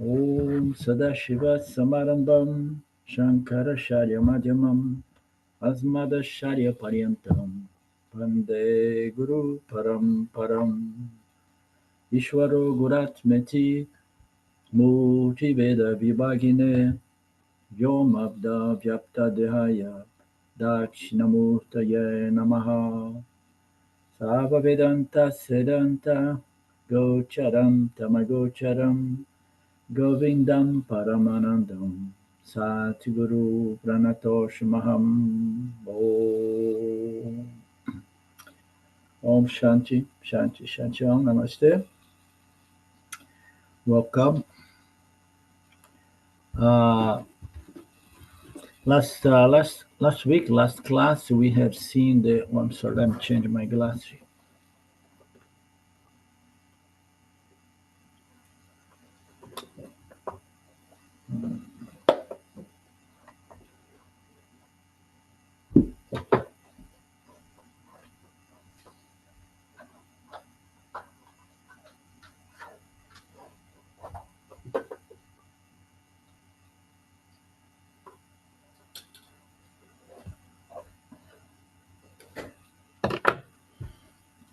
Om Sadashiva Samarambam Shankaracharya Madhyamam Asmadacharya Paryantam Vande Guru Paramparam Ishvaro Guratmeti Murti Veda Vibhagine Vyomabda Vyapta Dehaya Dakshinamurtaye Namaha Sava Vedanta Sedanta Gocharam Tamagocharam Govindam Paramanandam Satguru Pranatosh Maham Om Shanti Shanti Shanti Om Namaste. Welcome. Uh, last week, last class, we have seen the. Oh, I'm sorry. Let me change my glasses.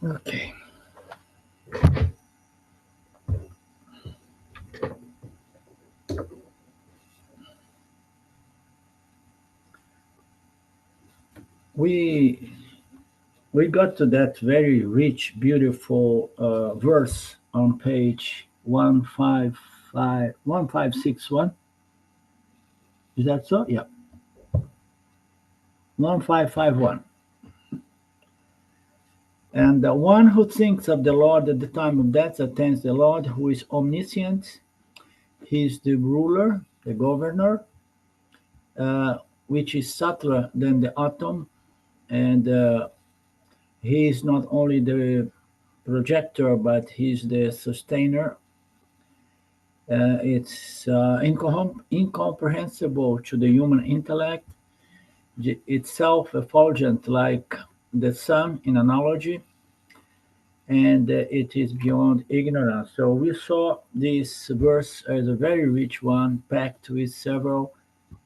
Okay. We we got to that very rich, beautiful verse on page 1561. Is that so? Yeah, 1551. And the one who thinks of the Lord at the time of death attains the Lord who is omniscient. He is the ruler, the governor, which is subtler than the atom. And he is not only the projector, but he's the sustainer. It's incomprehensible to the human intellect, itself effulgent like the sun in analogy, and it is beyond ignorance. So we saw this verse as a very rich one, packed with several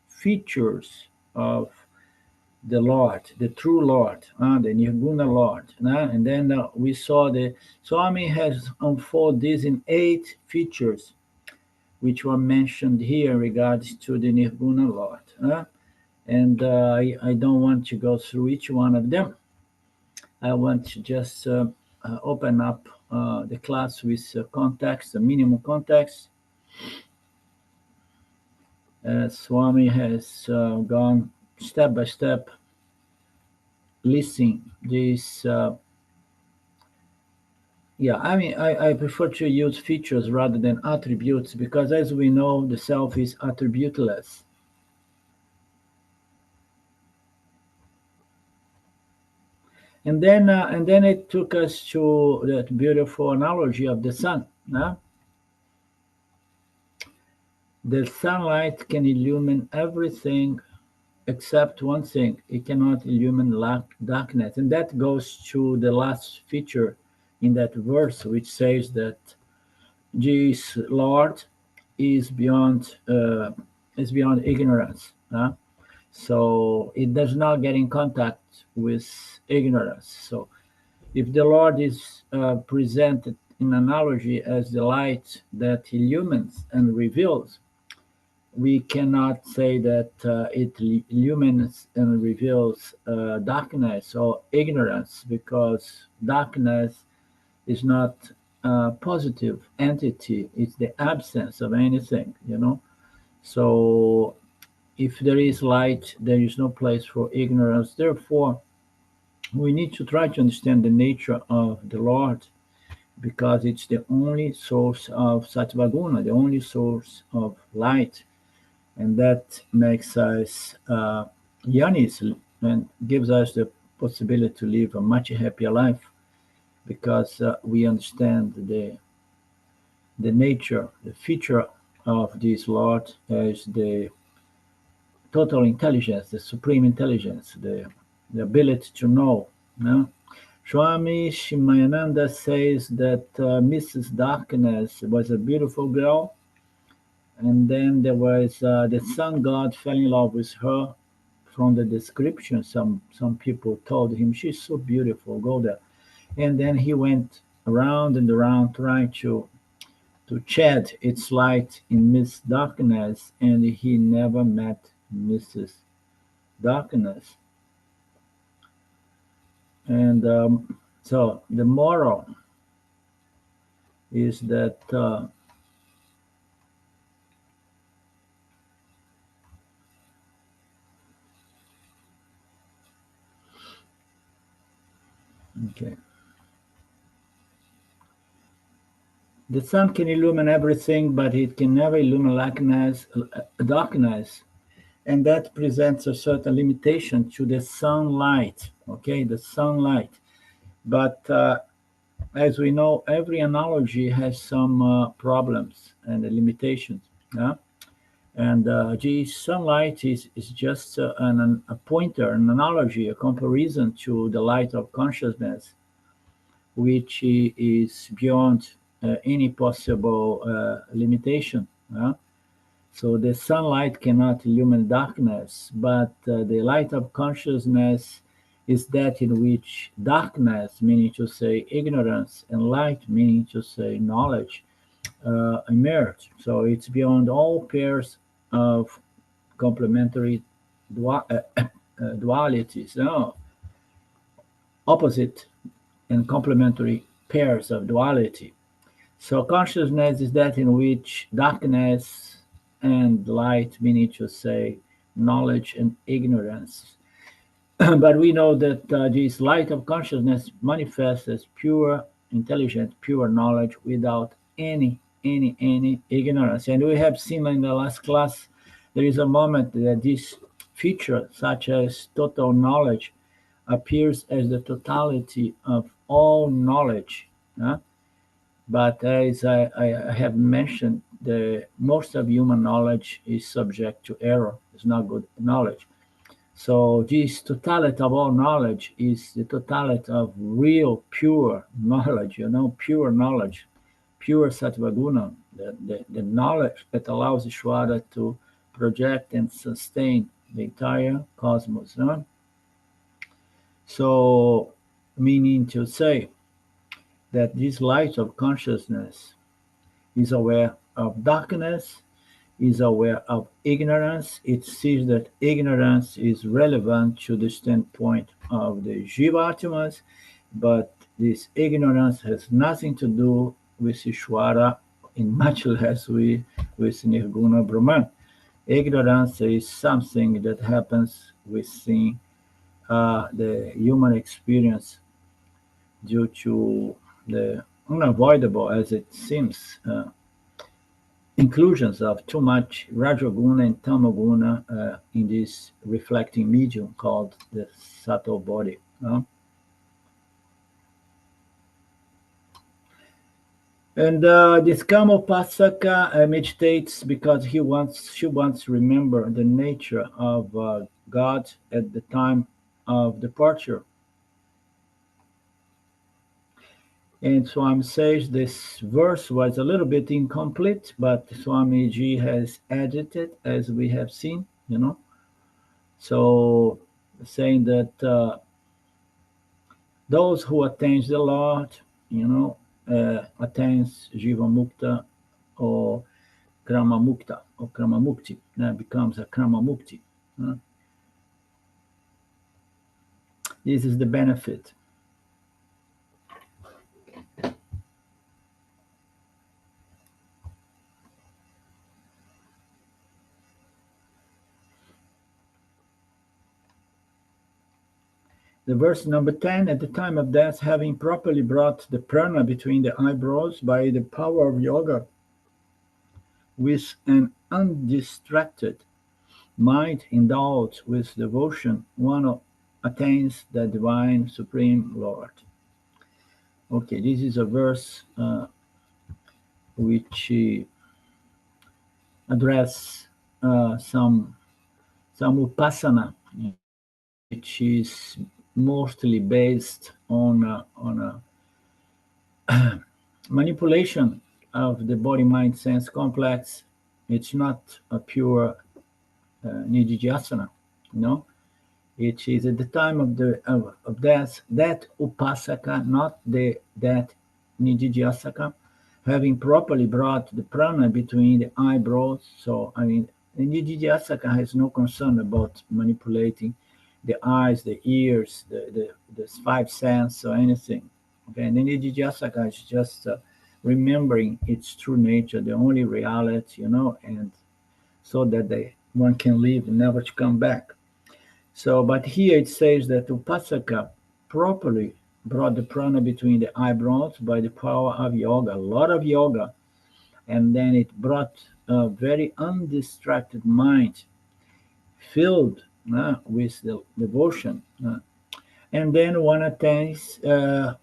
features of the Lord, the true Lord, the Nirguna Lord. And then we saw the Swami has unfolded this in 8 features, which were mentioned here in regards to the Nirguna Lord. And I don't want to go through each one of them. I want to just open up the class with context, the minimum context. Swami has gone step by step listing these. I prefer to use features rather than attributes because, as we know, the self is attributeless. And then it took us to that beautiful analogy of the sun. The sunlight can illumine everything except one thing. It cannot illumine darkness. And that goes to the last feature in that verse, which says that this Lord is beyond ignorance. So it does not get in contact with ignorance. So if the Lord is presented in analogy as the light that illumines and reveals, we cannot say that it illumines and reveals darkness or ignorance, because darkness is not a positive entity. It's the absence of anything. So if there is light, there is no place for ignorance. Therefore, we need to try to understand the nature of the Lord, because it's the only source of Satvaguna, the only source of light. And that makes us yanis and gives us the possibility to live a much happier life, because we understand the nature, the feature of this Lord as the total intelligence, the supreme intelligence, the ability to know. Swami Shimayananda says that Mrs. Darkness was a beautiful girl, And then there was the sun god fell in love with her. From the description, some people told him she's so beautiful, go there. And then he went around and around trying to shed its light in Miss Darkness, and he never met Mrs. Darkness. And so the moral is that okay, the sun can illumine everything, but it can never illumine darkness, and that presents a certain limitation to the sunlight. Okay, the sunlight, but as we know, every analogy has some problems and limitations. Yeah? And the sunlight is just a pointer, an analogy, a comparison to the light of consciousness, which is beyond any possible limitation. Yeah? So the sunlight cannot illumine darkness, but the light of consciousness is that in which darkness, meaning to say ignorance, and light, meaning to say knowledge, emerge. So it's beyond all pairs of complementary dualities, no, opposite and complementary pairs of duality. So consciousness is that in which darkness and light, meaning to say knowledge and ignorance. But we know that this light of consciousness manifests as pure, intelligent, pure knowledge without any ignorance. And we have seen in the last class, there is a moment that this feature, such as total knowledge, appears as the totality of all knowledge. But as I have mentioned, the most of human knowledge is subject to error. It's not good knowledge. So this totality of all knowledge is the totality of real pure knowledge, pure knowledge, pure sattva guna, the knowledge that allows Ishvara to project and sustain the entire cosmos. So, meaning to say that this light of consciousness is aware of darkness, is aware of ignorance. It sees that ignorance is relevant to the standpoint of the Jivatmas, but this ignorance has nothing to do with Ishvara, in much less with Nirguna Brahman. Ignorance is something that happens within the human experience due to the unavoidable, as it seems, inclusions of too much Rajoguna and Tamoguna in this reflecting medium called the subtle body. And this Kamopasaka meditates because she wants to remember the nature of God at the time of departure. And Swami says this verse was a little bit incomplete, but Swamiji has added it, as we have seen, So saying that those who attains the Lord, attains Jiva Mukta or Krama Mukta or Krama Mukti, becomes a Krama Mukti. This is the benefit. The verse number 10, at the time of death, having properly brought the prana between the eyebrows by the power of yoga, with an undistracted mind endowed with devotion, one attains the divine supreme Lord. Okay, this is a verse which address some upasana, which is mostly based on manipulation of the body mind sense complex It's not a pure nididhyasana, you know. It is at the time of death that upasaka, not that nididhyasaka, having properly brought the prana between the eyebrows. So I mean, the nididhyasaka has no concern about manipulating the eyes, the ears, the five senses or anything. Okay, and the nididhyasaka is just remembering its true nature, the only reality, you know, and so that one can live and never to come back. So, but here it says that Upasaka properly brought the prana between the eyebrows by the power of yoga, a lot of yoga, and then it brought a very undistracted mind filled with the devotion. And then one attains the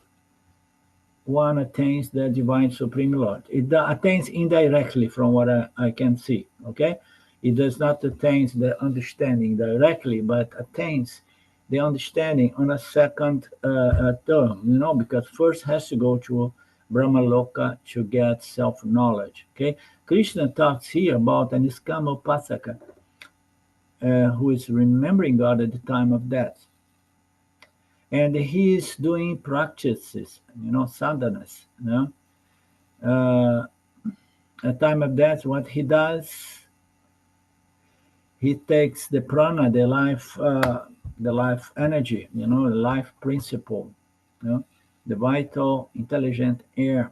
divine supreme Lord. It attains indirectly from what I can see. Okay, it does not attain the understanding directly, but attains the understanding on a second term. You know, because first has to go to Brahma Loka to get self knowledge. Okay, Krishna talks here about an Iskama Upasaka who is remembering God at the time of death, and he is doing practices. You know, sadhanas. You know, at time of death, what he does, he takes the prana, the life energy, you know, the life principle, you know, the vital, intelligent air,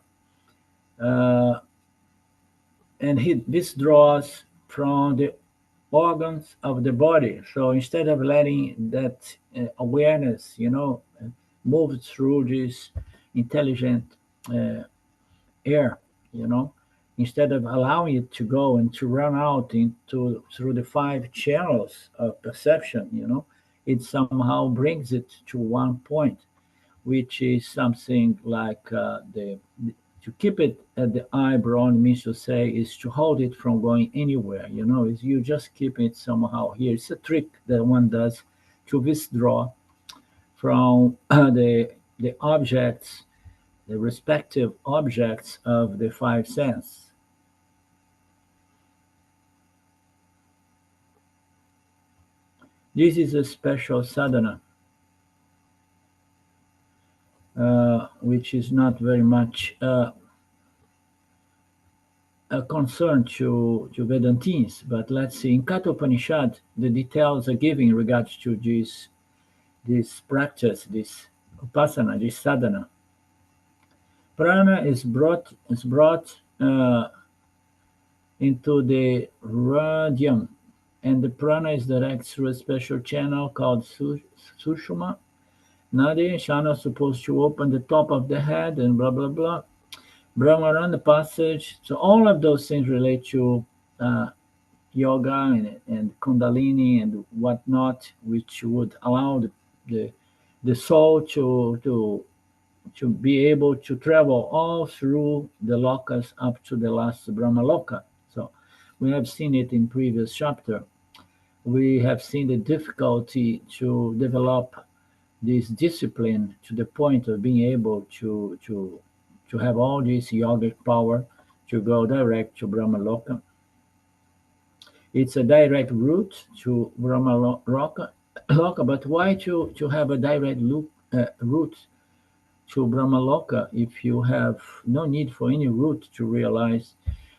uh, and he withdraws from the organs of the body. So instead of letting that awareness, you know, move through this intelligent uh, air, you know, instead of allowing it to go and to run out into through the five channels of perception, you know, it somehow brings it to one point, which is something like the to keep it at the eyebrow means to say is to hold it from going anywhere, you know, is you just keep it somehow here. It's a trick that one does to withdraw from the objects, the respective objects of the five senses. This is a special sadhana, which is not very much a concern to Vedantins. But let's see, in Katha Upanishad, the details are given in regards to this practice, this upasana, this sadhana. Prana is brought into the radium, and the prana is directed through a special channel called sushuma nadi. Channel supposed to open the top of the head and blah blah blah. Brahmaranda passage. So all of those things relate to uh, yoga and kundalini and whatnot, which would allow the, the soul to be able to travel all through the lokas up to the last Brahma Loka. So we have seen it in previous chapter. We have seen the difficulty to develop this discipline to the point of being able to have all this yogic power to go direct to Brahma Loka. It's a direct route to Brahma Loka, but why to have a direct route to Brahma Loka if you have no need for any route to realize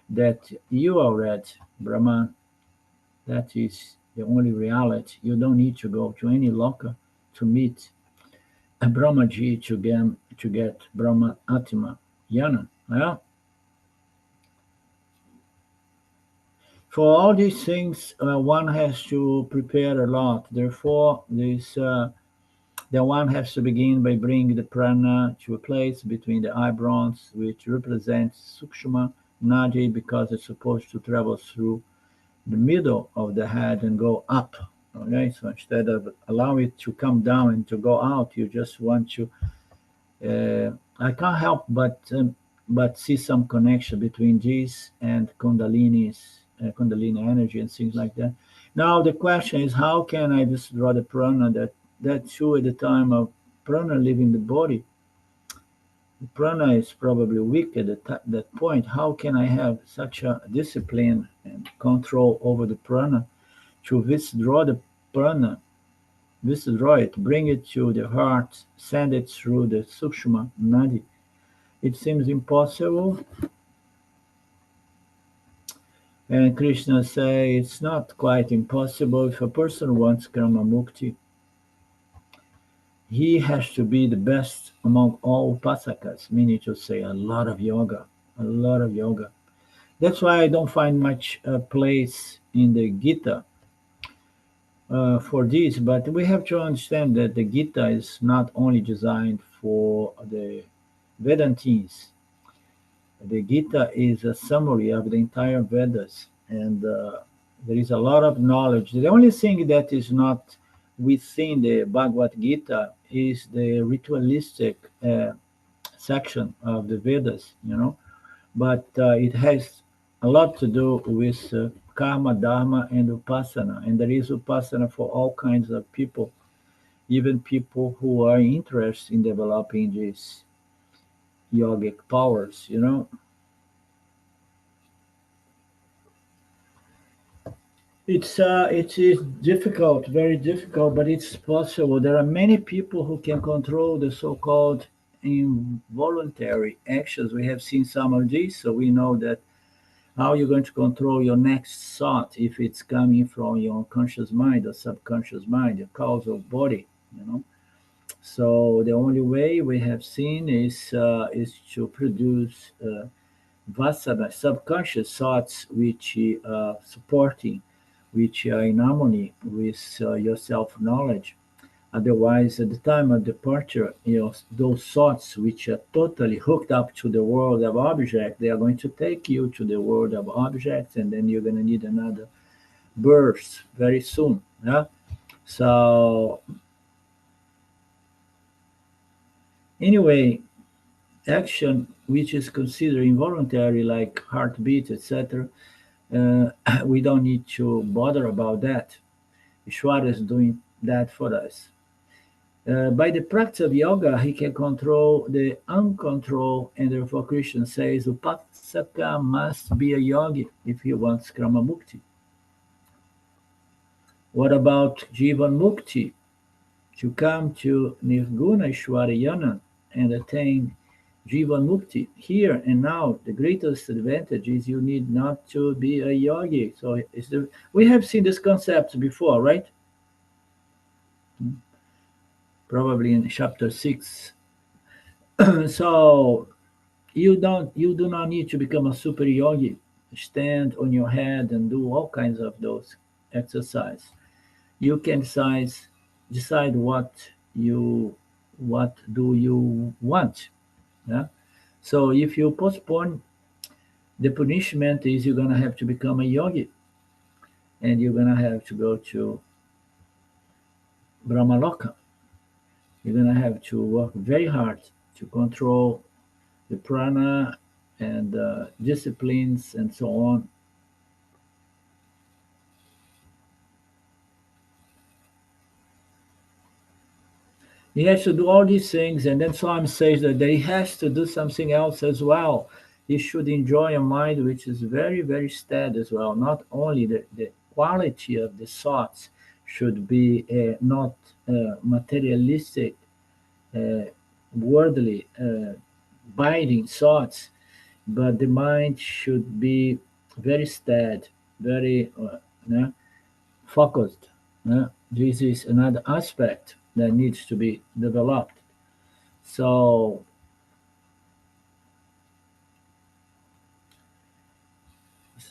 that you are already Brahman? That is the only reality. You don't need to go to any Loka to meet a Brahmaji to get Brahma Atma Jnana. Yeah? For all these things, one has to prepare a lot. Therefore, the one has to begin by bringing the prana to a place between the eyebrows, which represents sukshma nadi, because it's supposed to travel through the middle of the head and go up. Okay, so instead of allowing it to come down and to go out, you just want to. I can't help but see some connection between this and Kundalini energy and things like that. Now the question is, how can I withdraw the prana that too at the time of prana leaving the body? The prana is probably weak at that point. How can I have such a discipline and control over the prana, to withdraw the prana, withdraw it, bring it to the heart, send it through the su.umna, nadi. It seems impossible, and Krishna say it's not quite impossible. If a person wants karma mukti, he has to be the best among all upasakas, meaning to say a lot of yoga, a lot of yoga. That's why I don't find much place in the Gita for this, but we have to understand that the Gita is not only designed for the Vedantins. The Gita is a summary of the entire Vedas, and there is a lot of knowledge. The only thing that is not within the Bhagavad Gita is the ritualistic section of the Vedas, but it has a lot to do with karma, dharma, and upasana. And there is upasana for all kinds of people, even people who are interested in developing these yogic powers. It is difficult, very difficult, but it's possible. There are many people who can control the so-called involuntary actions. We have seen some of these, so we know that how you're going to control your next thought if it's coming from your unconscious mind or subconscious mind, your causal body. You know. So the only way we have seen is to produce vasana, subconscious thoughts which supporting, which are in harmony with your self knowledge. Otherwise, at the time of departure, those thoughts which are totally hooked up to the world of objects, they are going to take you to the world of objects, and then you're going to need another birth very soon. Yeah. So anyway, action which is considered involuntary, like heartbeat, etc., we don't need to bother about that. Ishwara is doing that for us. By the practice of yoga, he can control the uncontrolled, and therefore Krishna says Upasaka must be a yogi if he wants Krama Mukti. What about Jivan Mukti? To come to Nirguna Ishwarayana and attain Jivan Mukti here and now, the greatest advantage is you need not to be a yogi. So we have seen this concept before, right? Probably in chapter 6. So you do not need to become a super yogi, stand on your head and do all kinds of those exercise. You can decide what do you want. Yeah. So if you postpone, the punishment is you're gonna have to become a yogi, and you're gonna have to go to Brahmaloka. You're gonna have to work very hard to control the prana and disciplines and so on. He has to do all these things, and then Swami says that he has to do something else as well. He should enjoy a mind which is very, very steady as well. Not only the quality of the thoughts should be not materialistic, uh, worldly, binding thoughts, but the mind should be very steady, very focused. This is another aspect that needs to be developed. So,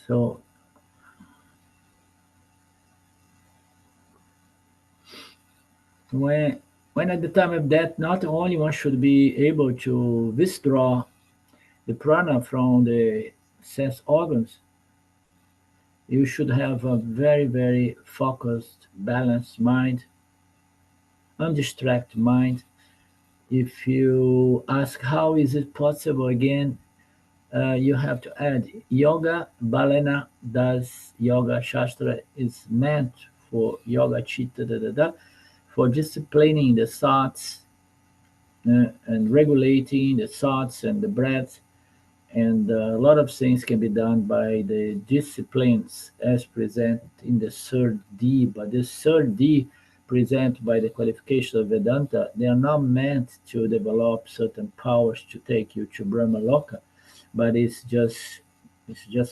so when when at the time of death, not only one should be able to withdraw the prana from the sense organs, you should have a very, very focused, balanced mind, undistracted mind. If you ask how is it possible again, you have to add yoga balena does yoga shastra is meant for yoga chitta for disciplining the thoughts and regulating the thoughts and the breath And a lot of things can be done by the disciplines as present in the third D, but this third D present by the qualification of Vedanta, they are not meant to develop certain powers to take you to Brahma Loka, but it's just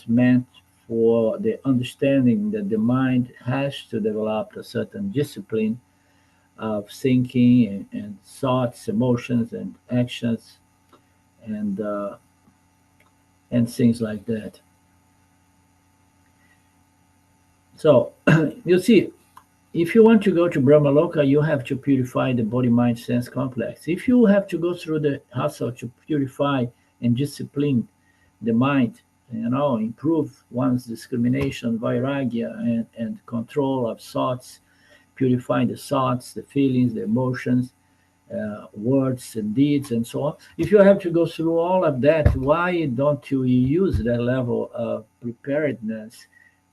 meant for the understanding that the mind has to develop a certain discipline of thinking and thoughts, emotions, and actions, and uh, and things like that. So you see, if you want to go to Brahmaloka, you have to purify the body mind sense complex. If you have to go through the hustle to purify and discipline the mind, improve one's discrimination, vairagya, and control of thoughts, purify the thoughts, the feelings, the emotions, words and deeds and so on. If you have to go through all of that, why don't you use that level of preparedness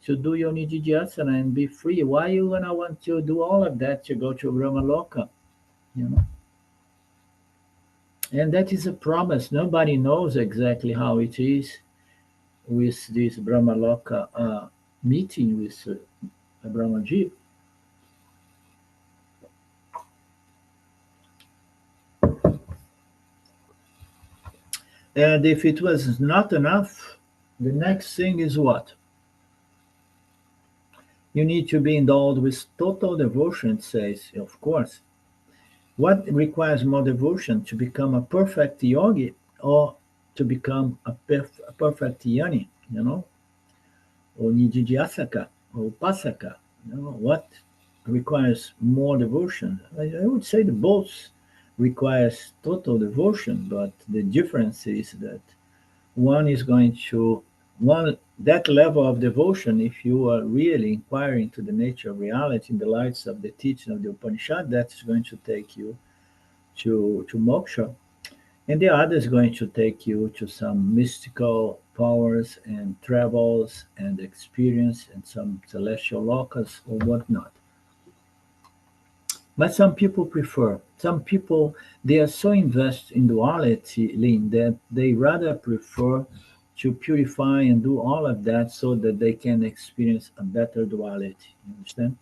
to do your nididhyasana and be free? Why you gonna want to do all of that to go to Brahmaloka? You know, and that is a promise. Nobody knows exactly how it is with this Brahmaloka meeting with Brahmaji. And if it was not enough, the next thing is what? You need to be endowed with total devotion, it says, of course. What requires more devotion to become a perfect yogi or to become a perfect yani, or nididhyasaka or upasaka? What requires more devotion? I would say that both requires total devotion, but the difference is that one is going to one that level of devotion, if you are really inquiring to the nature of reality in the lights of the teaching of the Upanishad, that's going to take you to moksha, and the other is going to take you to some mystical powers and travels and experience and some celestial lokas or whatnot. But some people, they are so invested in duality, Lin, that they rather prefer to purify and do all of that so that they can experience a better duality. You understand?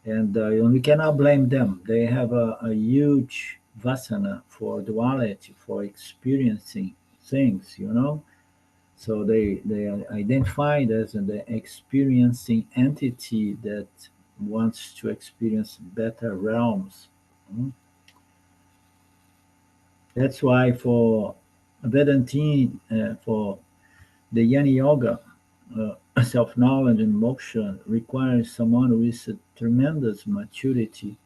And we cannot blame them. They have a huge vasana for duality, for experiencing things. So they are identified as an experiencing entity that wants to experience better realms. Mm. That's why for Vedantine, for the Yana Yoga, self knowledge and moksha requires someone with a tremendous maturity,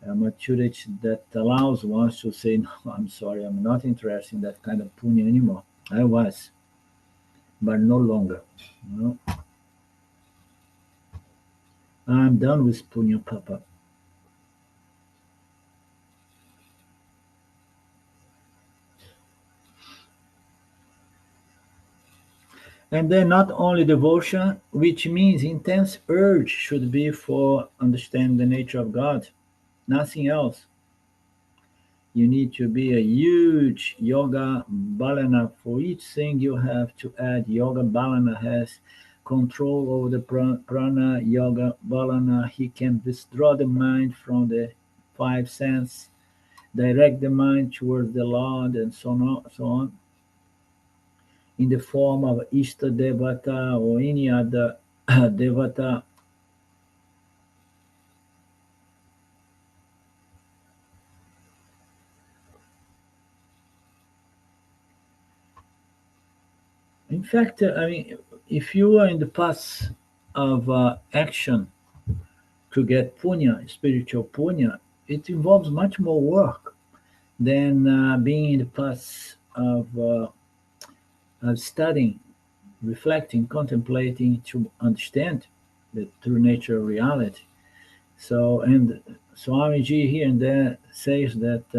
a maturity that allows one to say, "No, I'm sorry, I'm not interested in that kind of punya anymore. I was, but no longer. You know, I'm done with punya, Papa." And then not only devotion, which means intense urge should be for understanding the nature of God, nothing else. You need to be a huge yoga balana. For each thing you have to add. Yoga balana has control over the prana. Yoga balana, he can withdraw the mind from the five senses, direct the mind towards the Lord, and so on, in the form of Ishta Devata or any other Devata. In fact, I mean, if you are in the path of action to get punya, spiritual punya, it involves much more work than being in the path of studying, reflecting, contemplating to understand the true nature of reality. So, and Swamiji here and there says that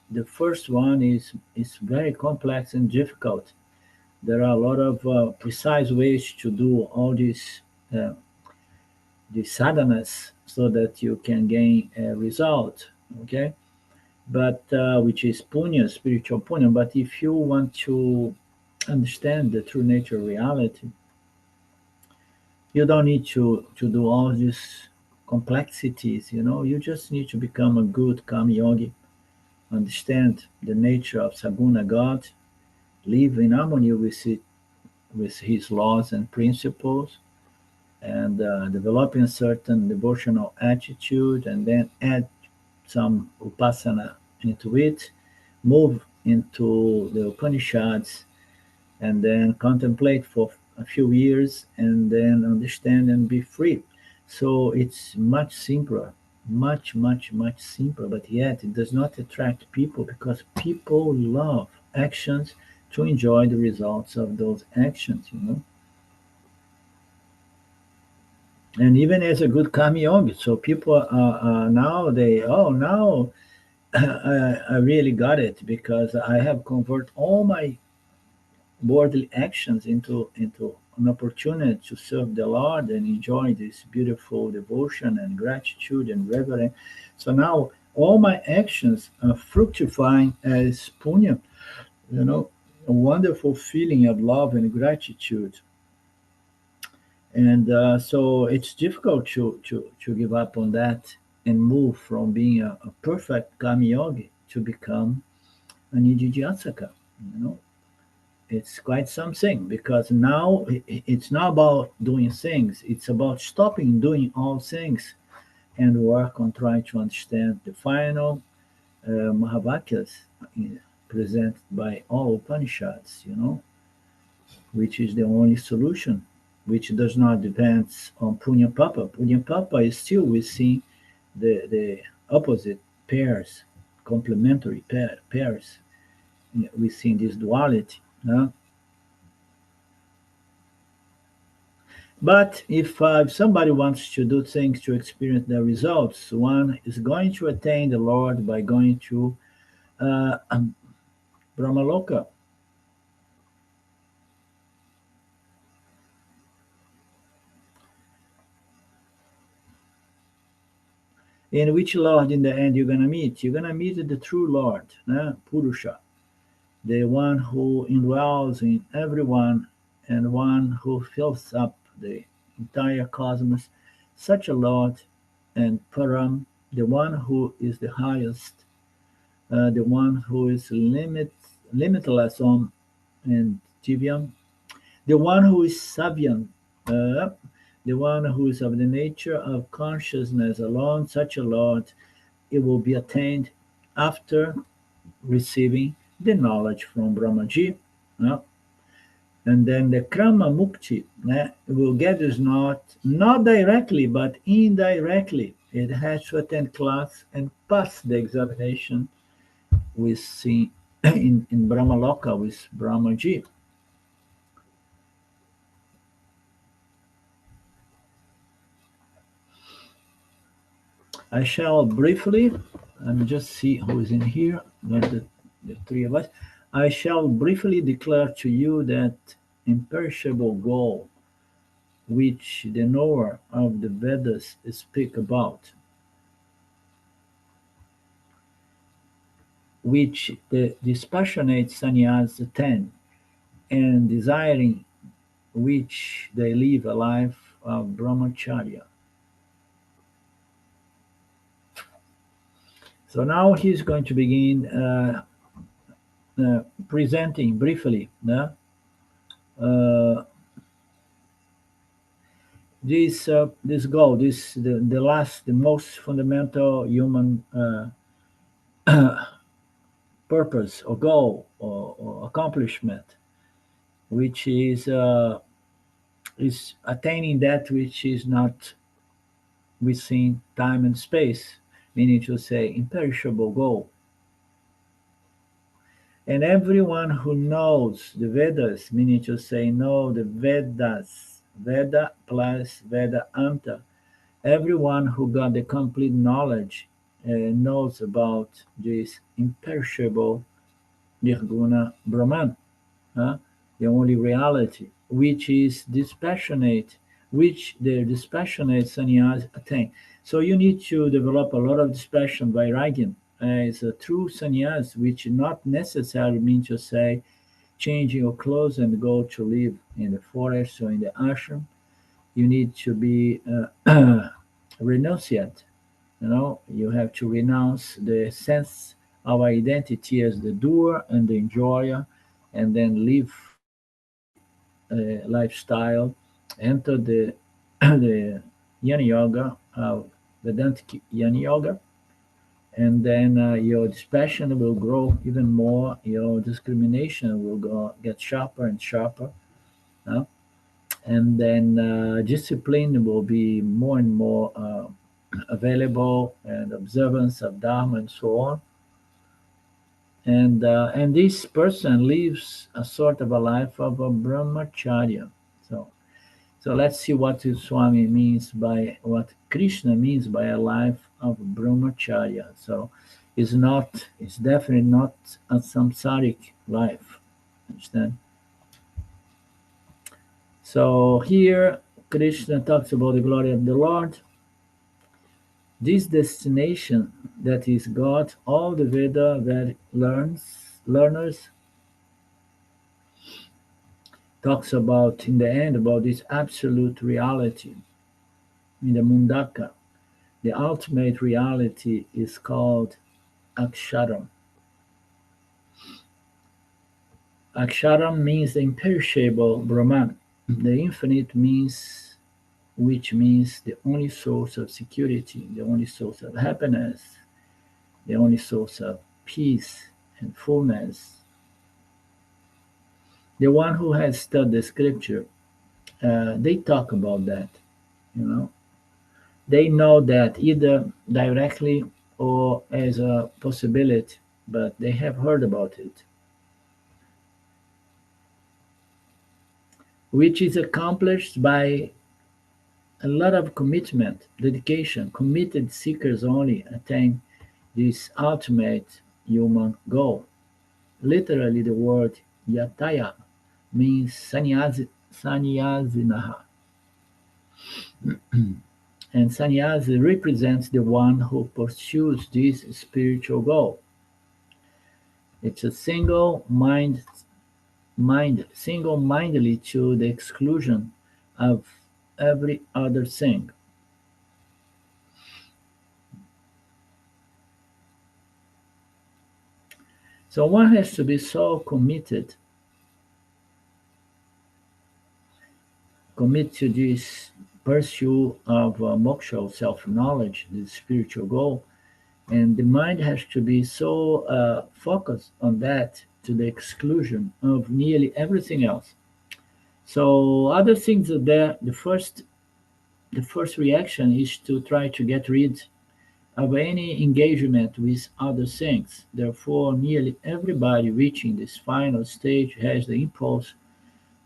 the first one is very complex and difficult. There are a lot of precise ways to do all uh, these sadhanas so that you can gain a result. Okay, but which is punya, spiritual punya. But if you want to understand the true nature of reality, you don't need to do all these complexities. You just need to become a good karma yogi, understand the nature of Saguna God, live in harmony with his laws and principles, and developing a certain devotional attitude, and then add some upasana into it, move into the Upanishads, and then contemplate for a few years, and then understand and be free. So it's much simpler, much, much, much simpler, but yet it does not attract people because people love actions to enjoy the results of those actions. And even as a good karma yogi, so people are now now I really got it because I have converted all my worldly actions into an opportunity to serve the Lord and enjoy this beautiful devotion and gratitude and reverence. So now all my actions are fructifying as punya, a wonderful feeling of love and gratitude. And so it's difficult to give up on that and move from being a perfect karma yogi to become a nididhyasaka. You know, it's quite something because now it's not about doing things; it's about stopping doing all things and work on trying to understand the final Mahavakyas presented by all Upanishads. Which is the only solution, which does not depend on Punya Papa. Punya Papa is still within the opposite pairs, complementary pairs within this duality. But if somebody wants to do things to experience the results, one is going to attain the Lord by going to uh, Brahmaloka, in which Lord in the end you're going to meet. You're going to meet the true Lord, Purusha, the one who indwells in everyone and one who fills up the entire cosmos, such a Lord, and Param, the one who is the highest, the one who is limitless Om and Divyam, the one who is Savyam, uh, the one who is of the nature of consciousness alone, such a Lord, it will be attained after receiving the knowledge from Brahmaji. uh, and then the Krama Mukti will get this not directly but indirectly. It has to attend class and pass the examination with in Brahmaloka with Brahmaji. I shall briefly, let me just see who is in here, not the three of us. I shall briefly declare to you that imperishable goal which the knower of the Vedas speak about, which the dispassionate sannyas attain, and desiring which they live a life of brahmacharya. So now he's going to begin presenting briefly uh, this goal, the last, the most fundamental human purpose or goal or accomplishment, which is attaining that which is not within time and space, meaning to say imperishable goal. And everyone who knows the Vedas, meaning to say know the Vedas, Veda plus Veda Anta, everyone who got the complete knowledge knows about this imperishable Nirguna Brahman, the only reality, which is dispassionate, which the dispassionate sannyas attain. So you need to develop a lot of dispassion, vairagyan, as a true sannyas, which not necessarily means to say change your clothes and go to live in the forest or in the ashram. You need to be renunciate. You have to renounce the sense of identity as the doer and the enjoyer, and then live free lifestyle. Enter the the Yana Yoga, Vedantic Yana Yoga, and then your dispassion will grow even more. Your discrimination will get sharper and sharper. uh, and then discipline will be more and more available, and observance of dharma and so on. And this person lives a sort of a life of a brahmacharya. So so let's see what Swami means by, what Krishna means by a life of brahmacharya. So it's definitely not a samsaric life. Understand? So here Krishna talks about the glory of the Lord. This destination that is God, all the Veda that learners talks about in the end about this absolute reality in the Mundaka. The ultimate reality is called Aksharam. Aksharam means the imperishable Brahman. The infinite means, which means the only source of security, the only source of happiness, the only source of peace and fullness. The one who has studied the scripture, they talk about that. You know, they know that either directly or as a possibility, but they have heard about it, which is accomplished by a lot of commitment, dedication. Committed seekers only attain this ultimate human goal. Literally, the word yataya means sannyasinaha, and sannyasi represents the one who pursues this spiritual goal. It's a single-mindedly to the exclusion of every other thing. So one has to be so commit to this pursuit of moksha, self-knowledge, this spiritual goal, and the mind has to be so focused on that to the exclusion of nearly everything else. So other things are there. The first reaction is to try to get rid of any engagement with other things. Therefore, nearly everybody reaching this final stage has the impulse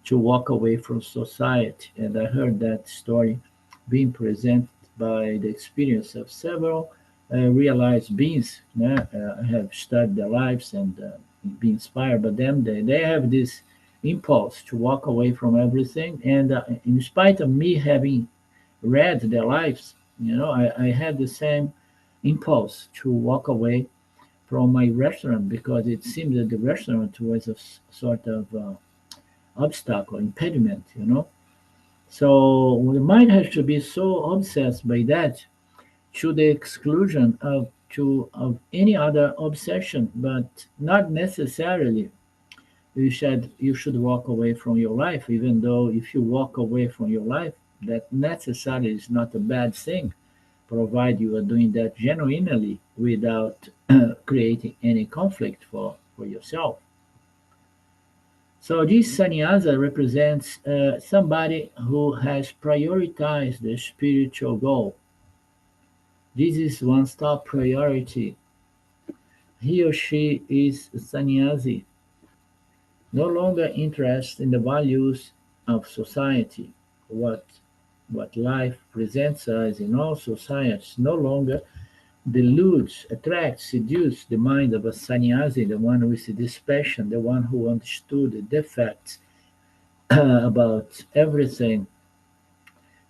to walk away from society. And I heard that story being presented by the experience of several realized beings. Yeah? I have studied their lives and be inspired by them. They have this impulse to walk away from everything. And in spite of me having read their lives, I had the same impulse to walk away from my restaurant, because it seemed that the restaurant was a sort of obstacle, impediment. So the mind has to be so obsessed by that to the exclusion of any other obsession, but not necessarily you should walk away from your life, even though if you walk away from your life, that necessarily is not a bad thing, provided you are doing that genuinely without creating any conflict for yourself. So this sannyasa represents somebody who has prioritized the spiritual goal. This is one's top priority. He or she is a sannyasi, no longer interested in the values of society, what what life presents us in all societies, no longer deludes, attracts, seduces the mind of a sannyasi, the one with this passion, the one who understood the defects about everything.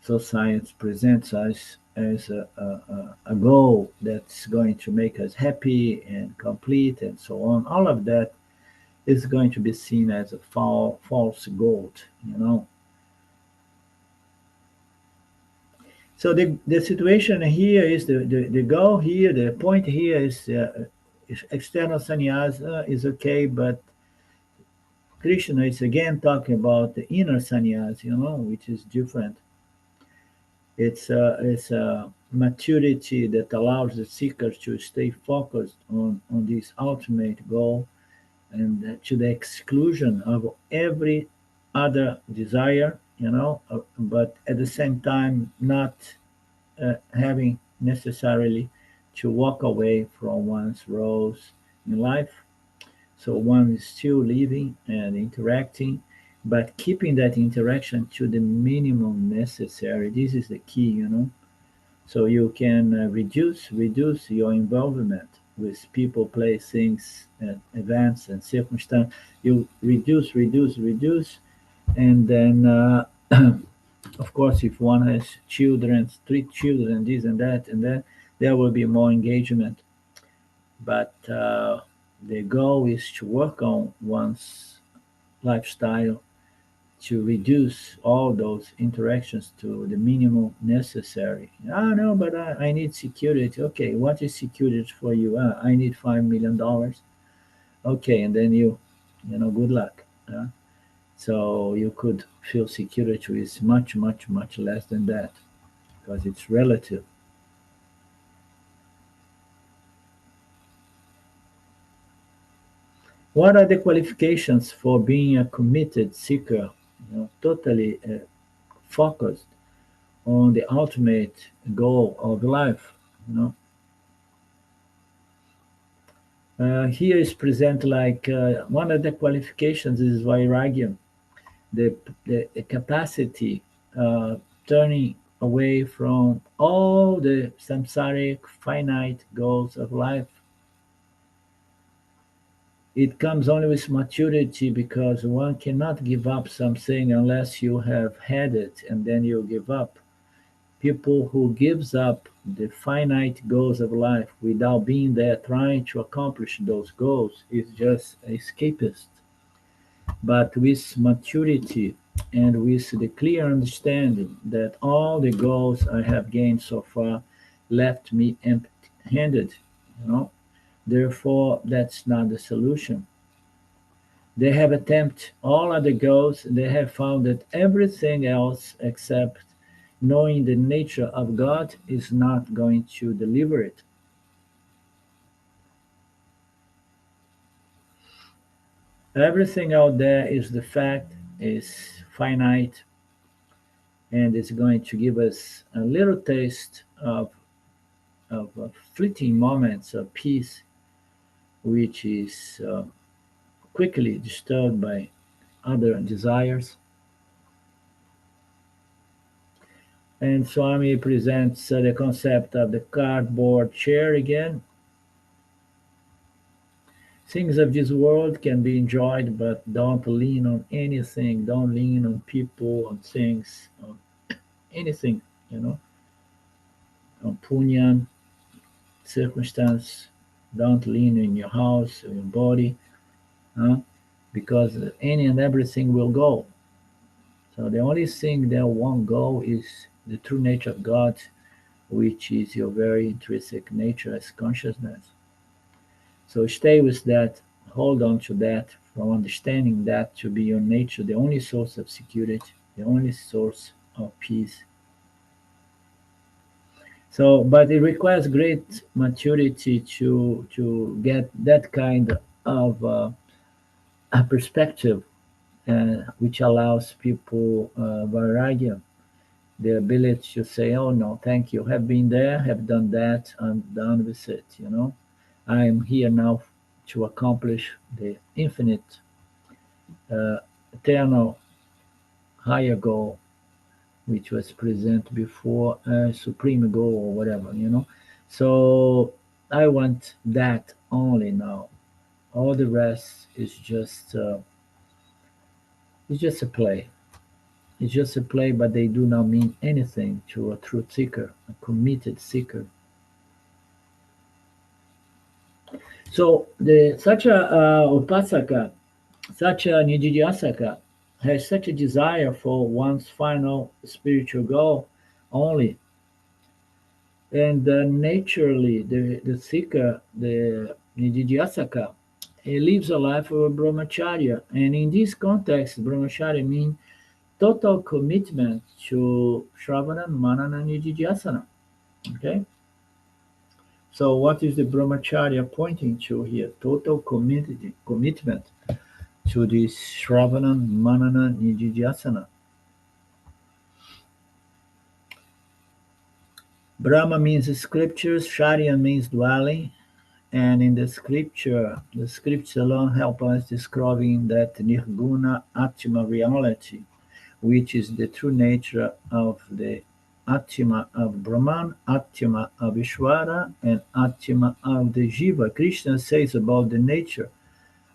So science presents us as a goal that's going to make us happy and complete and so on, all of that is going to be seen as a false gold, you know. So the situation here is the goal here, the point here is external sannyasa is okay, but Krishna is again talking about the inner sannyas, you know, which is different. It's a maturity that allows the seeker to stay focused on this ultimate goal and to the exclusion of every other desire, you know, but at the same time not having necessarily to walk away from one's roles in life. So one is still living and interacting, but keeping that interaction to the minimum necessary. This is the key, you know. So you can reduce your involvement with people, place, things, events, and circumstance. You reduce, and then of course, if one has children, 3 children, this and that, and then there will be more engagement. But the goal is to work on one's lifestyle to reduce all those interactions to the minimum necessary. Ah, no, but I need security. Okay, what is security for you? I need $5 million. Okay, and then you know, good luck. So you could feel security is much less than that because it's relative. What are the qualifications for being a committed seeker? You know, totally focused on the ultimate goal of life. You know, here is present like one of the qualifications is vairagya, the the capacity turning away from all the samsaric finite goals of life. It comes only with maturity because one cannot give up something unless you have had it and then you give up. People who gives up the finite goals of life without being there trying to accomplish those goals is just escapist. But with maturity and with the clear understanding that all the goals I have gained so far left me empty-handed, you know, therefore that's not the solution. They have attempted all other goals. They have found that everything else except knowing the nature of God is not going to deliver it. Everything out there is the fact, is finite, and it's going to give us a little taste of fleeting moments of peace, which is quickly disturbed by other desires. And Swami presents the concept of the cardboard chair again. Things of this world can be enjoyed, but don't lean on anything. Don't lean on people, on things, on anything, you know, on punyan, circumstance. Don't lean in your house or your body, huh? Because any and everything will go. So the only thing that won't go is the true nature of God, which is your very intrinsic nature as consciousness. So stay with that, hold on to that, from understanding that to be your nature, the only source of security, the only source of peace. So, but it requires great maturity to get that kind of a perspective, which allows people vairagya, the ability to say, "Oh no, thank you. Have been there, have done that. I'm done with it." You know, I am here now to accomplish the infinite, eternal, higher goal, which was present before a supreme goal or whatever. You know, so I want that only now. All the rest is just a play. It's just a play, but they do not mean anything to a truth seeker, a committed seeker. So such a upasaka, such a nididhyasaka has such a desire for one's final spiritual goal only. And naturally, the seeker, the nididhyasaka, he lives a life of a brahmacharya. And in this context, brahmacharya means total commitment to Shravana, Manana, Nididhyasana. Okay? So what is the brahmacharya pointing to here? Total commitment to this Shravana, Manana, Nididhyasana. Brahma means scriptures, Charya means dwelling, and in the scriptures alone help us describing that nirguna atma reality, which is the true nature of the Atma of Brahman, Atma of Ishvara, and Atma of the Jiva. Krishna says about the nature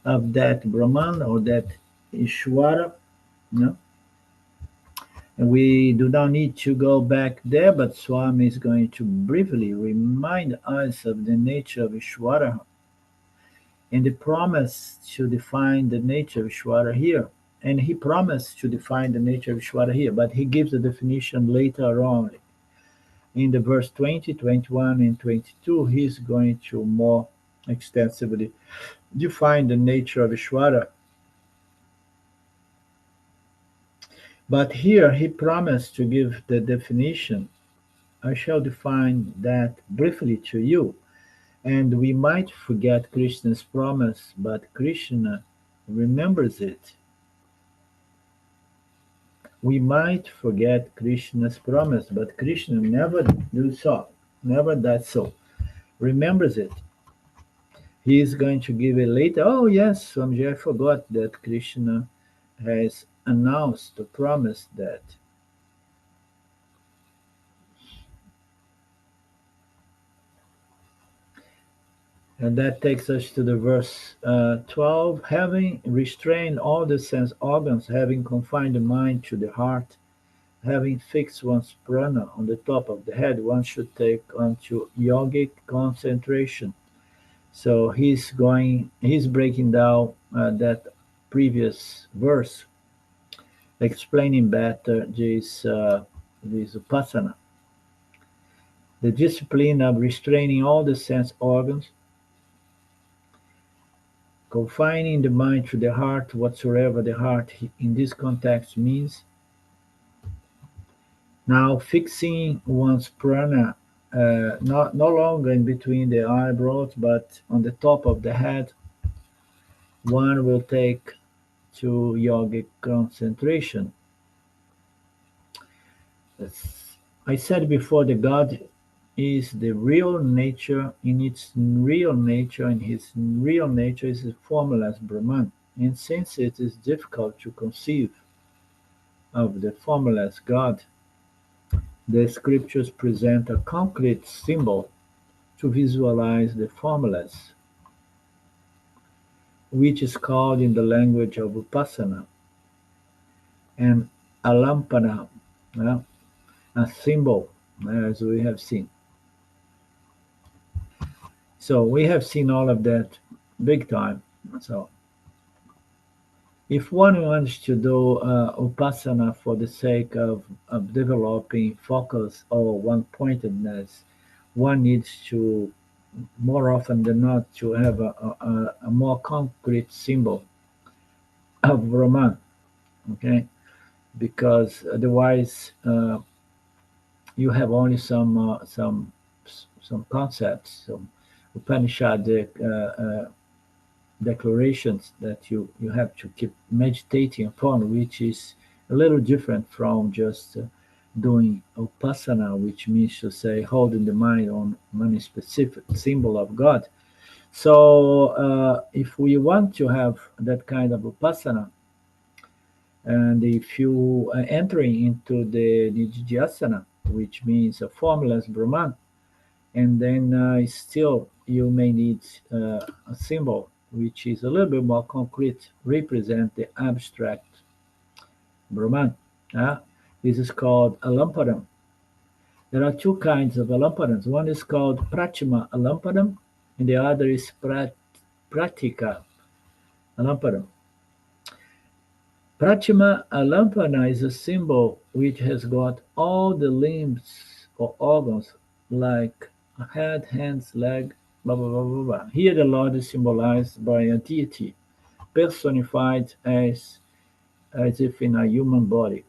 of that Brahman or that Ishvara. You know? And we do not need to go back there, but Swami is going to briefly remind us of the nature of Ishvara and the promise to define the nature of Ishvara here. And he promised to define the nature of Ishvara here, but he gives the definition later on. In the verse 20, 21, and 22, he's going to more extensively define the nature of Ishvara. But here he promised to give the definition. I shall define that briefly to you. And we might forget Krishna's promise, but Krishna remembers it. We might forget Krishna's promise, but Krishna never do so, never does so. Remembers it. He is going to give it later. Oh yes, Swamiji, I forgot that Krishna has announced or promised that. And that takes us to the verse 12. Having restrained all the sense organs, having confined the mind to the heart, having fixed one's prana on the top of the head, one should take onto yogic concentration. So he's breaking down that previous verse, explaining better this upasana, the discipline of restraining all the sense organs, confining the mind to the heart, whatsoever the heart in this context means. Now fixing one's prana no longer in between the eyebrows, but on the top of the head, one will take to yogic concentration. I said before, the God is the real nature in its real nature, and his real nature is the formless Brahman. And since it is difficult to conceive of the formless God, the scriptures present a concrete symbol to visualize the formless, which is called in the language of Upasana an alampana, a symbol, as we have seen. So we have seen all of that big time. So if one wants to do upasana for the sake of developing focus or one pointedness, one needs to, more often than not, to have a more concrete symbol of Brahman, okay? Because otherwise you have only some concepts, some Upanishadic declarations that you have to keep meditating upon, which is a little different from just doing upasana, which means to say holding the mind on any specific symbol of God. So if we want to have that kind of upasana, and if you are entering into the nididhyasana, which means a formless Brahman, and then still you may need a symbol which is a little bit more concrete, represent the abstract Brahman. Uh, this is called alampadam. There are two kinds of alampadams. One is called prachima alampadam, and the other is pratika alampadam. Prachima alampana is a symbol which has got all the limbs or organs like a head, hands, leg, blah, blah, blah, blah, blah. Here the Lord is symbolized by a deity, personified as if in a human body.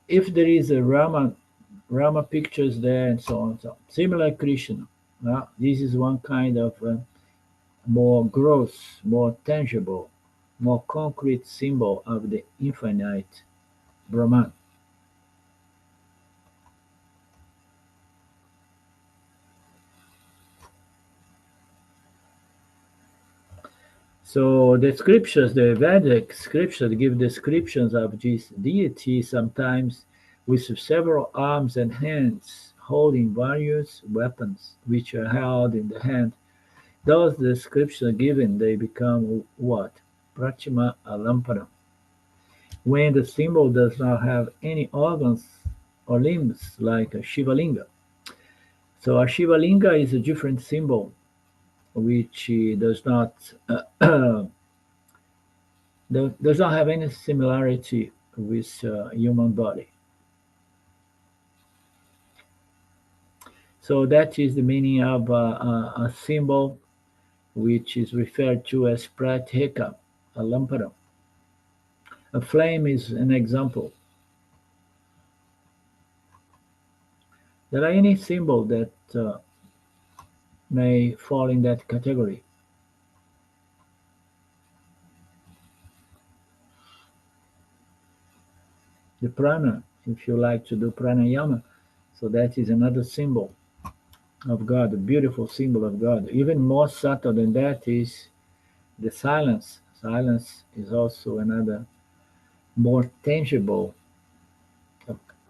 If there is a Rama pictures there and so on, so similar Krishna. This is one kind of more gross, more tangible, more concrete symbol of the infinite Brahman. So the scriptures, the Vedic scriptures give descriptions of this deity sometimes with several arms and hands holding various weapons which are held in the hand. Those descriptions given, they become what? Prachima Alampana. When the symbol does not have any organs or limbs like a Shivalinga. So a Shivalinga is a different symbol which does not does not have any similarity with human body. So that is the meaning of a symbol which is referred to as pratika, a lampara. A flame is an example. There are any symbol that may fall in that category. The prana, if you like to do pranayama, so that is another symbol of God, a beautiful symbol of God. Even more subtle than that is the silence. Silence is also another more tangible,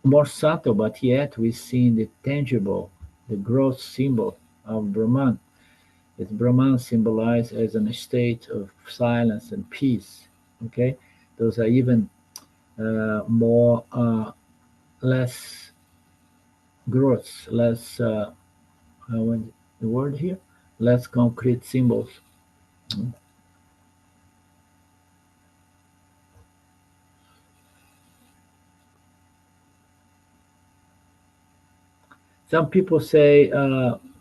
more subtle, but yet we see the tangible, the gross symbol of Brahman. Is Brahman symbolized as a state of silence and peace. Okay, those are even more less gross, less what is the word here, less concrete symbols. Some people say,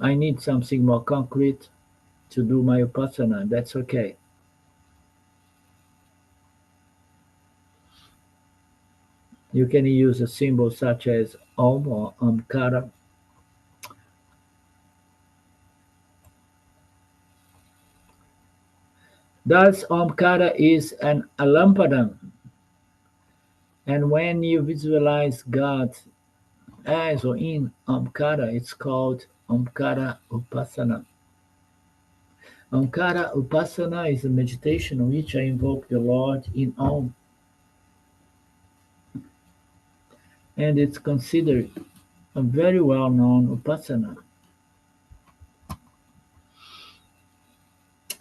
I need something more concrete to do my upasana. That's okay. You can use a symbol such as Om or Omkara. Thus, Omkara is an alampadam, and when you visualize God as or in Omkara, it's called Omkara Upasana. Omkara Upasana is a meditation in which I invoke the Lord in Om, and it's considered a very well known Upasana.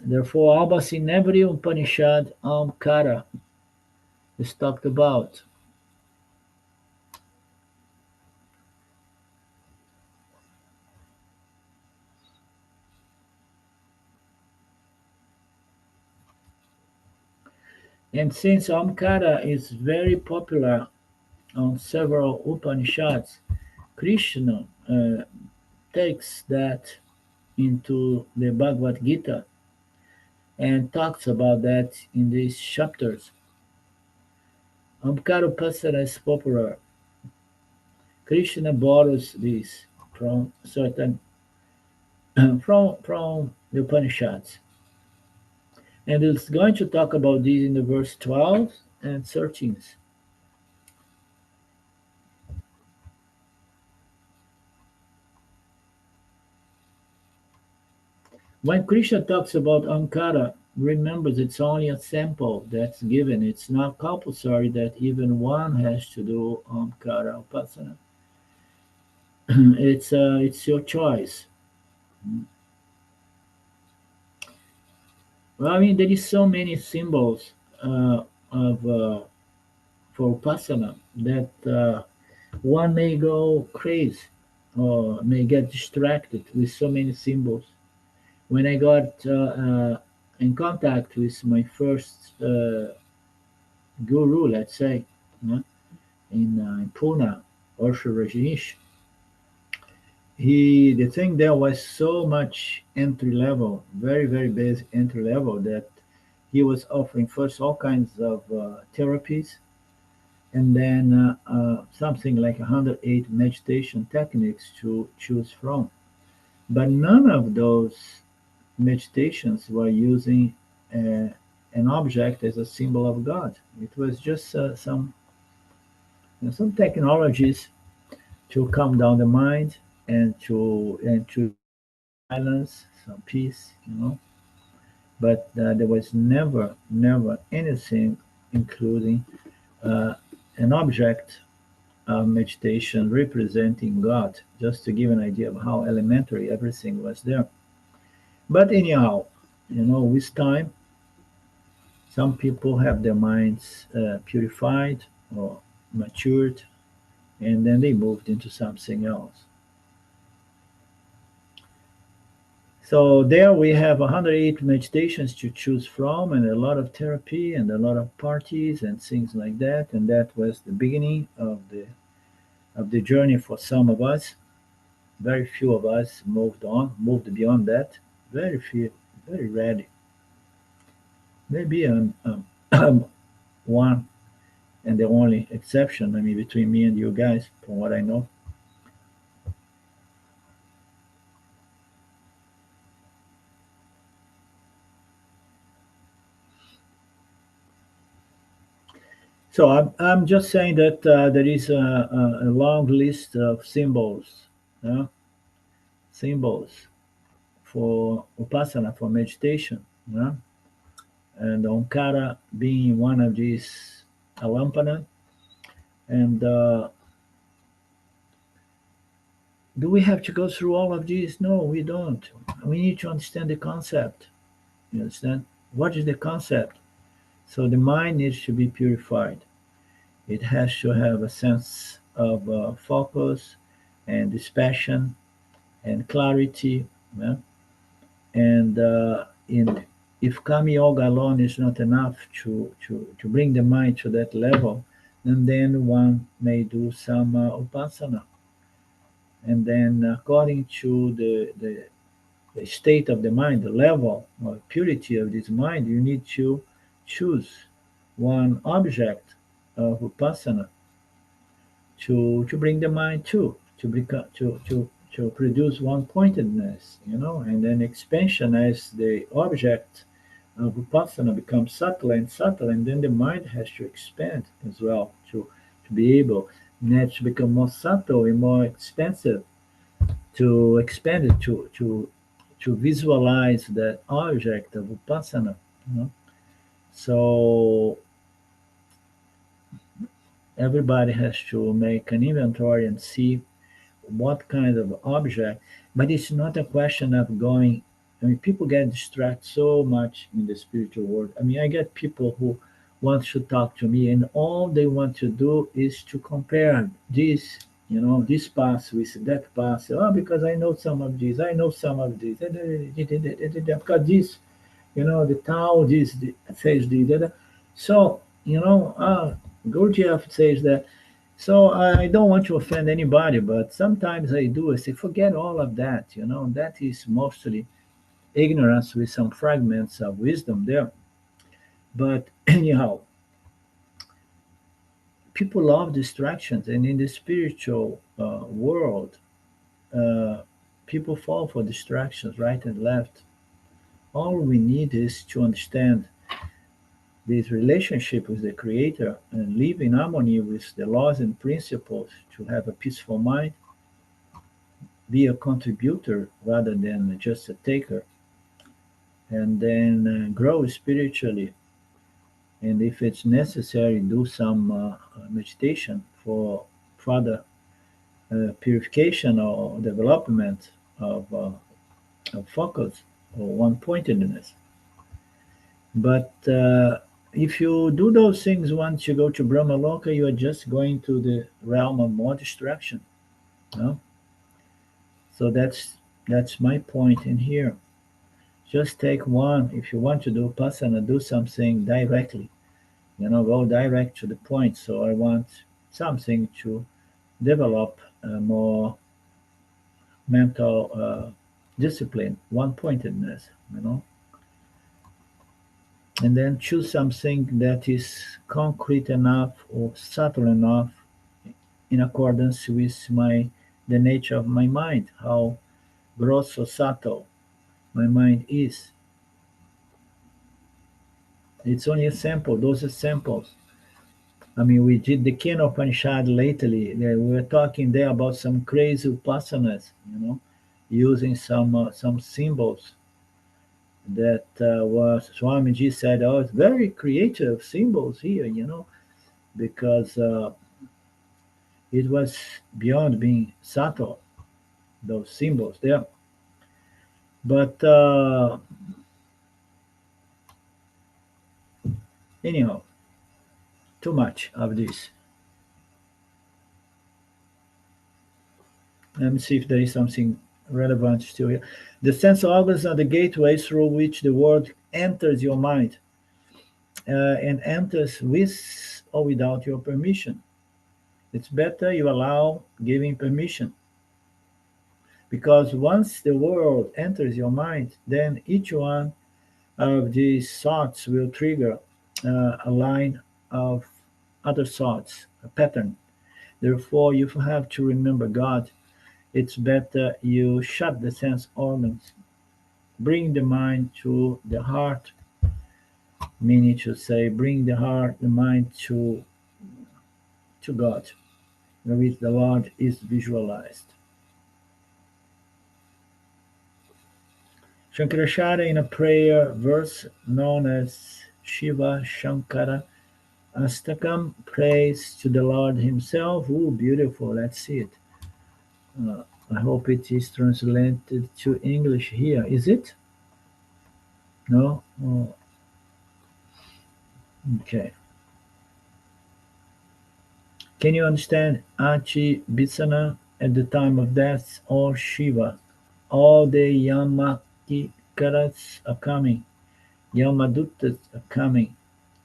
Therefore, almost in every Upanishad, Omkara is talked about. And since Omkara is very popular on several Upanishads, Krishna takes that into the Bhagavad Gita and talks about that in these chapters. Omkara Upasana is popular. Krishna borrows this from certain from the Upanishads. And it's going to talk about this in the verse 12 and 13. When Krishna talks about Ankara, remember it's only a sample that's given. It's not compulsory that even one has to do Ankara Upasana. It's your choice. Well, I mean, there is so many symbols of, for upasana that one may go crazy or may get distracted with so many symbols. When I got in contact with my first guru, let's say, uh, in Pune, Osho Rajneesh, the thing there was so much entry level, very very basic entry level, that he was offering first all kinds of therapies, and then something like 108 meditation techniques to choose from. But none of those meditations were using uh, an object as a symbol of God. It was just some technologies to calm down the mind and to silence, some peace, But there was never anything including uh, an object of meditation representing God, just to give an idea of how elementary everything was there. But anyhow, with time, some people have their minds purified or matured, and then they moved into something else. So there we have 108 meditations to choose from, and a lot of therapy, and a lot of parties and things like that. And that was the beginning of the journey for some of us. Very few of us moved beyond that. Very few, very rarely. Maybe I'm one and the only exception. I mean, between me and you guys, from what I know. So I'm just saying that there is a long list of uh, symbols for upasana, for meditation, and Omkara being one of these alampana. And do we have to go through all of these? No, we don't. We need to understand the concept. You understand? What is the concept? So the mind needs to be purified. It has to have a sense of focus and dispassion and clarity. Yeah? And if Kami Yoga alone is not enough to bring the mind to that level, then one may do some upasana. And then, according to the state of the mind, the level of purity of this mind, you need to choose one object of upasana to bring the mind to produce one pointedness, and then expansion as the object of vipassana becomes subtler and subtler, and then the mind has to expand as well to be able not to become more subtle and more expansive, to expand it to visualize that object of vipassana. So everybody has to make an inventory and see what kind of object. But it's not a question of going. I mean, people get distracted so much in the spiritual world. I mean, I get people who want to talk to me, and all they want to do is to compare this path with that path. Oh, because I know some of this, I know some of this. Because this, the Tao this says this. So, Gurdjieff says that. So I don't want to offend anybody, but sometimes I do. I say, forget all of that. That is mostly ignorance with some fragments of wisdom there. But anyhow, people love distractions, and in the spiritual world, uh, people fall for distractions right and left. All we need is to understand this relationship with the Creator and live in harmony with the laws and principles to have a peaceful mind, be a contributor rather than just a taker, and then grow spiritually. And if it's necessary, do some meditation for further purification or development of focus or one pointedness. But If you do those things once you go to Brahma Loka, you are just going to the realm of more distraction. No? So that's my point in here. Just take one. If you want to do Pasana, do something directly. Go direct to the point. So I want something to develop more mental discipline, one pointedness, and then choose something that is concrete enough or subtle enough in accordance with the nature of my mind, how gross or subtle my mind is. It's only a sample. Those are samples. I mean, we did the Kena Upanishad lately. We were talking there about some crazy upasanas, using some symbols that was Swamiji said, oh, it's very creative symbols here, because it was beyond being subtle, those symbols there. But anyhow, too much of this. Let me see if there is something relevant still here. The sense organs are the gateways through which the world enters your mind and enters with or without your permission. It's better you allow giving permission because once the world enters your mind, then each one of these thoughts will trigger a line of other thoughts, a pattern. Therefore, you have to remember God. It's better you shut the sense organs, bring the mind to the heart, meaning to say, bring the mind to God, where the Lord is visualized. Shankaracharya in a prayer verse known as Shiva Shankara Astakam prays to the Lord himself. Ooh, beautiful. Let's see it. I hope it is translated to English here. Is it? No? Oh, okay. Can you understand Achi Bisana at the time of death or Shiva? All the Yamakikaras are coming. Yamadutas are coming.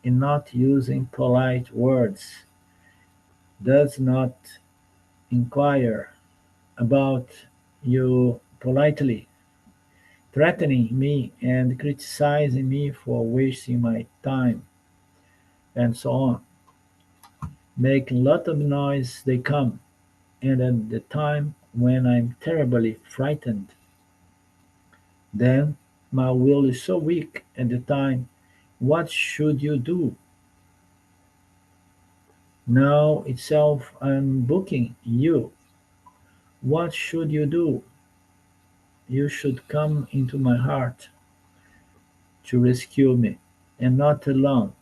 In not using polite words. Does not inquire about you politely, threatening me and criticizing me for wasting my time, and so on. Make a lot of noise, they come, and at the time when I'm terribly frightened, then my will is so weak at the time. What should you do? Now itself I'm booking you. What should you do? You should come into my heart to rescue me, and not alone.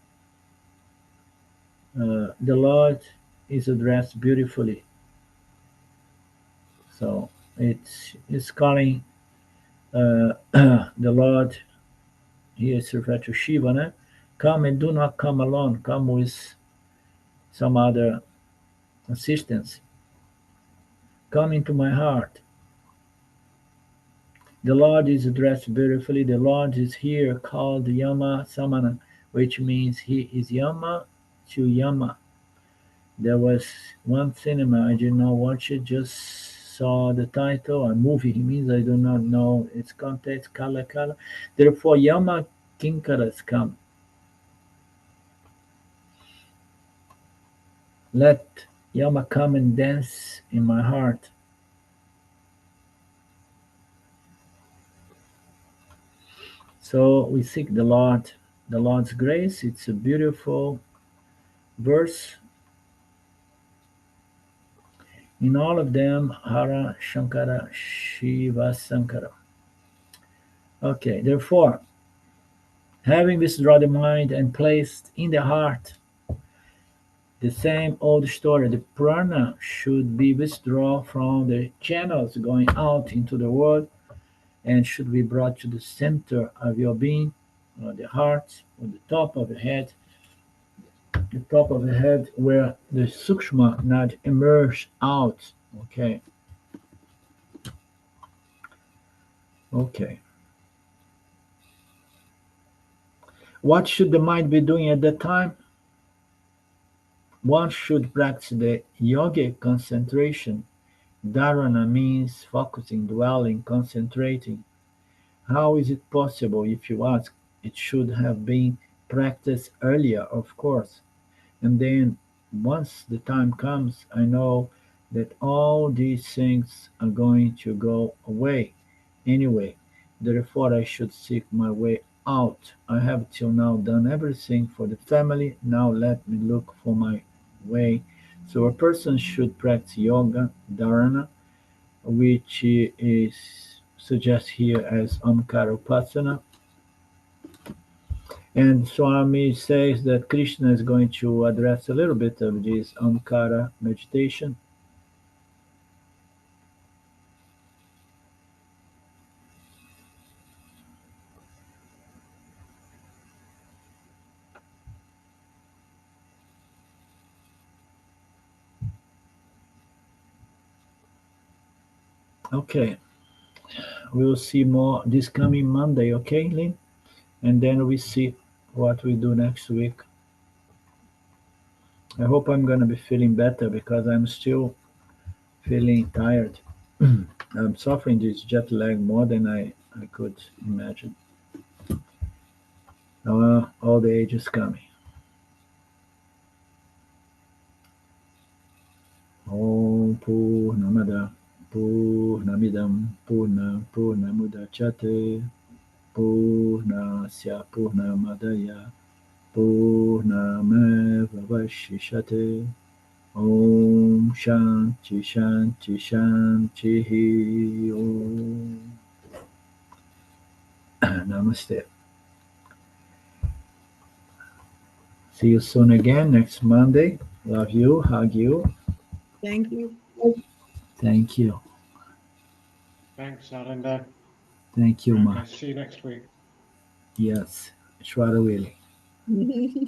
The Lord is addressed beautifully. So it's calling the Lord, here is referred to Shiva, né? Come and do not come alone, come with some other assistance. Come into my heart. The Lord is addressed beautifully. The Lord is here called Yama Samana, which means he is Yama to Yama. There was one cinema I did not watch it, just saw the title. A movie it means I do not know its context, Kala Kala. Therefore Yama Kinkaras come. Let Yama come and dance in my heart. So we seek the Lord's grace. It's a beautiful verse. In all of them, Hara Shankara Shiva Sankara. Okay, therefore, having withdrawn the mind and placed in the heart the same old story, the prana should be withdrawn from the channels going out into the world and should be brought to the center of your being, or the heart, or the top of your head, the top of the head where the sukshma nadi emerge out. Okay, okay. What should the mind be doing at that time? One should practice the yogic concentration. Dharana means focusing, dwelling, concentrating. How is it possible, if you ask? It should have been practiced earlier, of course. And then once the time comes, I know that all these things are going to go away anyway. Therefore, I should seek my way out. I have till now done everything for the family. Now let me look for my way. So a person should practice yoga, dharana, which is suggested here as Omkara Upasana. And Swami says that Krishna is going to address a little bit of this Omkara meditation. Okay, we'll see more this coming Monday, okay, Lynn? And then we see what we do next week. I hope I'm going to be feeling better because I'm still feeling tired. I'm suffering this jet lag more than I could imagine. All the age is coming. Om Purnamada Purnamidam Purnamudachyate Purnasya Purnamadaya Purnamevavashishate Om Shanti Shanti Shanti Om. Namaste. See you soon again next Monday. Love you, hug you. Thank you. Thank you. Thanks, Narendra. Thank you Okay, much. see you next week. Yes, Shwara Willie.